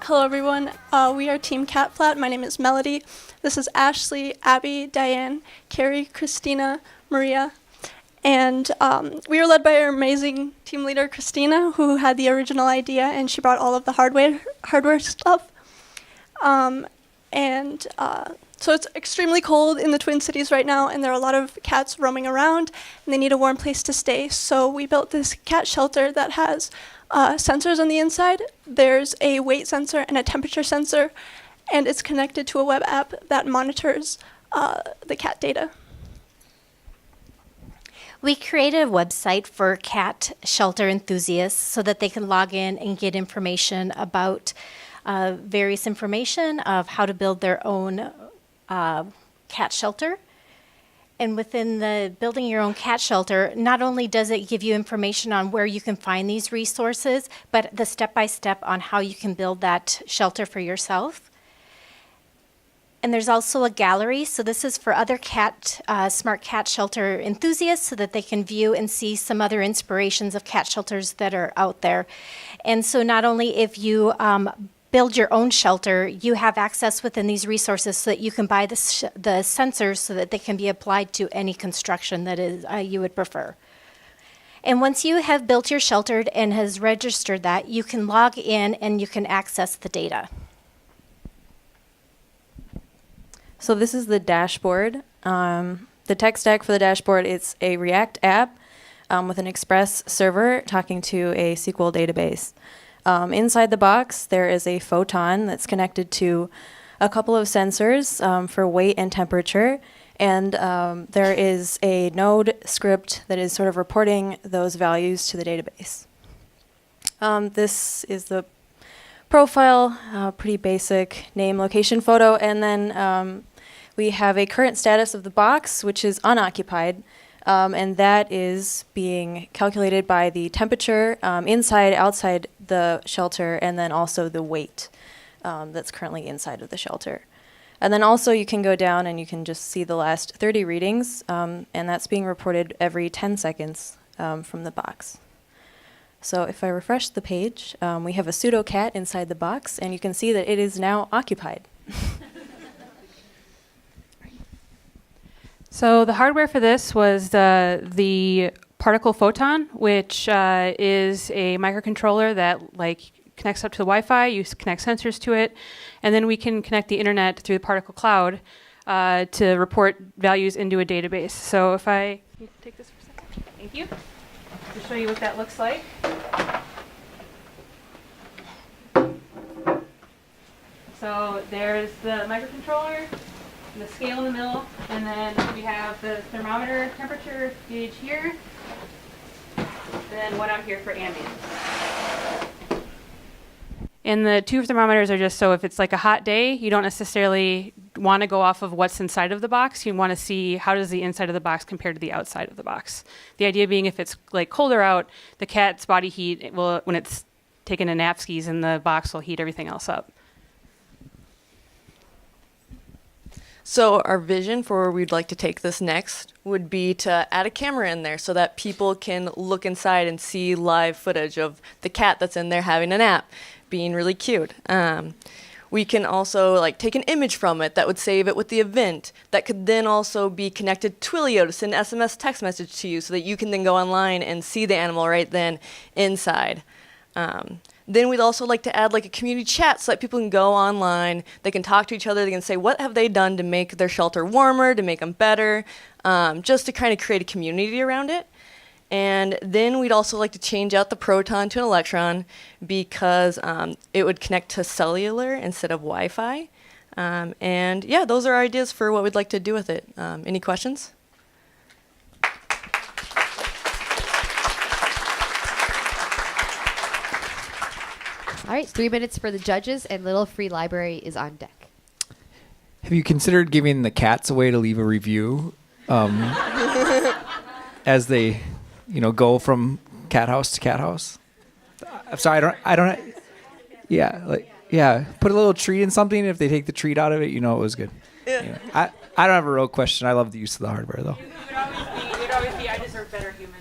Hello, everyone. We are Team Cat Flat. My name is Melody. This is Ashley, Abby, Diane, Carrie, Christina, Maria. And we are led by our amazing team leader, Christina, who had the original idea, and she brought all of the hardware stuff. So it's extremely cold in the Twin Cities right now, and there are a lot of cats roaming around, and they need a warm place to stay. So we built this cat shelter that has sensors on the inside. There's a weight sensor and a temperature sensor, and it's connected to a web app that monitors the cat data. We created a website for cat shelter enthusiasts so that they can log in and get information about various information of how to build their own cat shelter. And within the building your own cat shelter, not only does it give you information on where you can find these resources, but the step-by-step on how you can build that shelter for yourself. And there's also a gallery, so this is for other smart cat shelter enthusiasts so that they can view and see some other inspirations of cat shelters that are out there. And so not only if you build your own shelter, you have access within these resources so that you can buy the sensors so that they can be applied to any construction that is you would prefer. And once you have built your shelter and has registered that, you can log in and you can access the data. So this is the dashboard. The tech stack for the dashboard, it's a React app with an Express server talking to a SQL database. Inside the box, there is a photon that's connected to a couple of sensors for weight and temperature. And there is a node script that is sort of reporting those values to the database. This is the profile, pretty basic name, location, photo, and then we have a current status of the box, which is unoccupied, and that is being calculated by the temperature inside, outside the shelter, and then also the weight that's currently inside of the shelter. And then also you can go down and you can just see the last 30 readings, and that's being reported every 10 seconds from the box. So if I refresh the page, we have a pseudo cat inside the box, and you can see that it is now occupied. So the hardware for this was the particle photon, which is a microcontroller that connects up to the Wi-Fi. You connect sensors to it, and then we can connect the internet through the particle cloud to report values into a database. So if I take this for a second, thank you. To show you what that looks like. So there's the microcontroller, the scale in the middle, and then we have the thermometer temperature gauge here, and then one out here for ambient. And the two thermometers are just so if it's like a hot day, you don't necessarily want to go off of what's inside of the box. You want to see how does the inside of the box compare to the outside of the box. The idea being if it's like colder out, the cat's body heat will, when it's taking a nap skis in the box, will heat everything else up. So our vision for where we'd like to take this next would be to add a camera in there so that people can look inside and see live footage of the cat that's in there having a nap, being really cute. We can also take an image from it that would save it with the event that could then also be connected to Twilio to send an SMS text message to you so that you can then go online and see the animal right then inside. Then we'd also like to add a community chat so that people can go online, they can talk to each other, they can say what have they done to make their shelter warmer, to make them better, just to kind of create a community around it. And then we'd also like to change out the proton to an electron because it would connect to cellular instead of Wi-Fi. And yeah, those are our ideas for what we'd like to do with it. Any questions? All right, 3 minutes for the judges, and Little Free Library is on deck. Have you considered giving the cats a way to leave a review as they, go from cat house to cat house? I'm sorry, I don't. Yeah, put a little treat in something. If they take the treat out of it, it was good. Yeah. I don't have a real question. I love the use of the hardware, though. It would always be I deserve better human.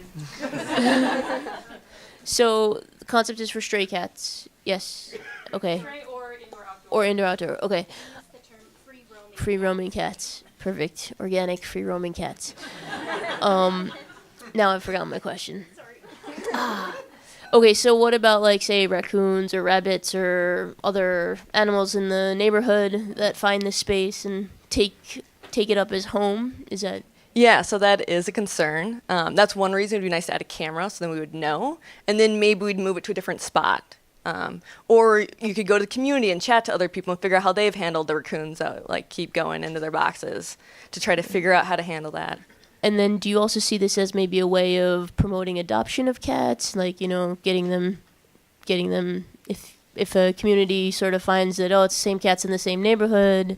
So the concept is for stray cats. Yes. Okay. Stray or Or indoor outdoor. Okay. Free roaming cats. Perfect. Organic free roaming cats. Now I forgot my question. Okay, so what about like say raccoons or rabbits or other animals in the neighborhood that find this space and take it up as home? Is that Yeah, so that is a concern. That's one reason it would be nice to add a camera, so then we would know, and then maybe we'd move it to a different spot. Or you could go to the community and chat to other people and figure out how they've handled the raccoons that like keep going into their boxes to try to figure out how to handle that. And then do you also see this as maybe a way of promoting adoption of cats, like, you know, getting them if a community sort of finds that, oh, it's the same cats in the same neighborhood?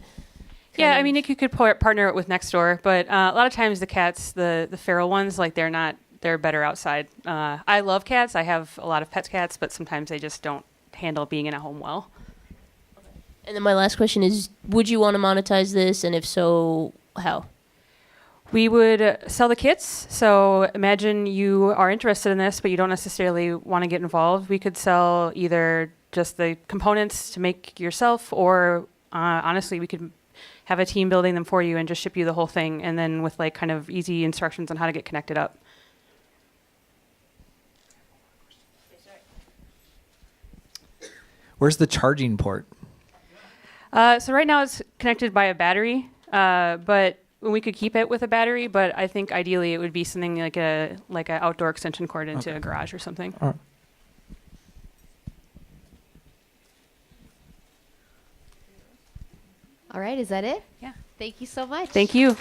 Yeah, I mean, you could partner it with next door, but a lot of times the cats, the feral ones, like they're better outside. I love cats. I have a lot of pet cats, but sometimes they just don't handle being in a home well. And then my last question is, would you want to monetize this? And if so, how? We would sell the kits. So imagine you are interested in this, but you don't necessarily want to get involved. We could sell either just the components to make yourself, or honestly, we could have a team building them for you and just ship you the whole thing, and then with like kind of easy instructions on how to get connected up. Where's the charging port? So right now it's connected by a battery, but we could keep it with a battery. But I think ideally it would be something like a outdoor extension cord into a garage or something. All right. All right, is that it? Yeah. Thank you so much. Thank you.